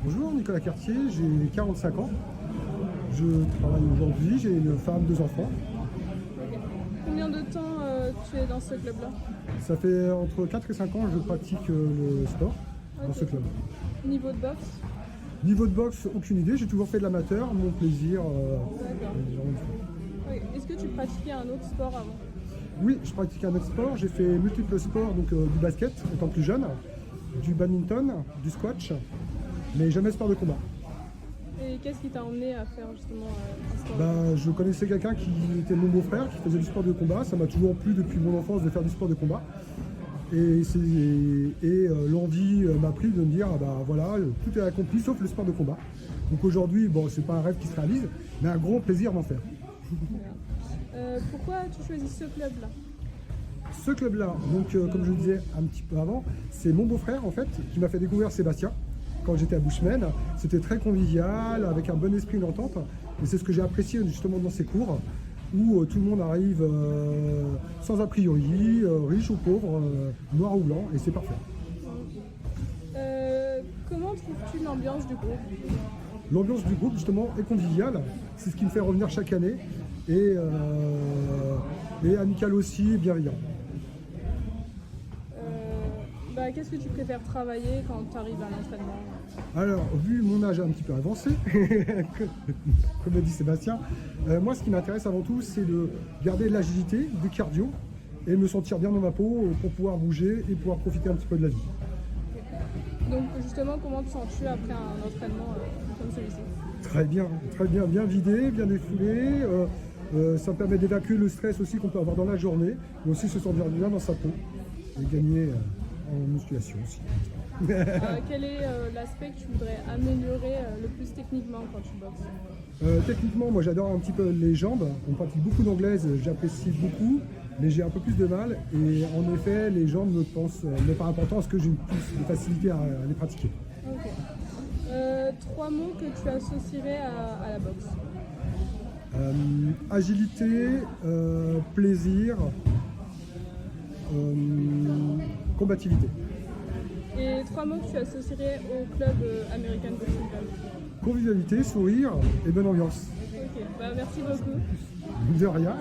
Bonjour, Nicolas Cartier, j'ai 45 ans. Je travaille aujourd'hui, j'ai une femme, deux enfants. Ok. Combien de temps tu es dans ce club-là? Ça fait entre 4 et 5 ans que je pratique le sport dans Ok. ce club. Niveau de boxe? Niveau de boxe, aucune idée, j'ai toujours fait de l'amateur, mon plaisir. D'accord. Ok. Est-ce que tu pratiquais un autre sport avant? Oui, je pratique un autre sport, j'ai fait multiples sports, donc du basket étant plus jeune, du badminton, du squash, mais jamais sport de combat. Et qu'est-ce qui t'a emmené à faire justement un sport? Je connaissais quelqu'un qui était mon beau-frère, qui faisait du sport de combat. Ça m'a toujours plu depuis mon enfance de faire du sport de combat. L'envie m'a pris de me dire, voilà, tout est accompli sauf le sport de combat. Donc aujourd'hui, bon, c'est pas un rêve qui se réalise, mais un grand plaisir d'en faire. Pourquoi tu choisis ce club-là? Ce club-là, donc comme je le disais un petit peu avant, c'est mon beau-frère en fait qui m'a fait découvrir Sébastien quand j'étais à Bushman. C'était très convivial, avec un bon esprit d'entente. Et c'est ce que j'ai apprécié justement dans ces cours où tout le monde arrive sans a priori, riche ou pauvre, noir ou blanc, et c'est parfait. Comment trouves-tu l'ambiance du groupe? L'ambiance du groupe justement est conviviale, c'est ce qui me fait revenir chaque année, et amical aussi, et bienveillant. Qu'est-ce que tu préfères travailler quand tu arrives à l'entraînement? Alors, vu mon âge un petit peu avancé, comme l'a dit Sébastien, moi ce qui m'intéresse avant tout, c'est de garder de l'agilité, du cardio, et me sentir bien dans ma peau pour pouvoir bouger et pouvoir profiter un petit peu de la vie. Donc justement, comment te sens-tu après un entraînement comme celui-ci? Très bien, bien vidé, bien défoulé. Ça me permet d'évacuer le stress aussi qu'on peut avoir dans la journée, mais aussi se sentir bien dans sa peau et gagner en musculation aussi. Quel est l'aspect que tu voudrais améliorer le plus techniquement quand tu boxes? Techniquement, moi j'adore un petit peu les jambes. On pratique beaucoup d'anglaise, j'apprécie beaucoup, mais j'ai un peu plus de mal. Et en effet, les jambes me paraissent importantes parce que j'ai plus de facilité à les pratiquer. Ok. 3 mots que tu associerais à la boxe? Agilité, plaisir, combativité. Et 3 mots que tu associerais au club American Boxing Club? Convivialité, sourire et bonne ambiance. Ok, merci beaucoup. De rien.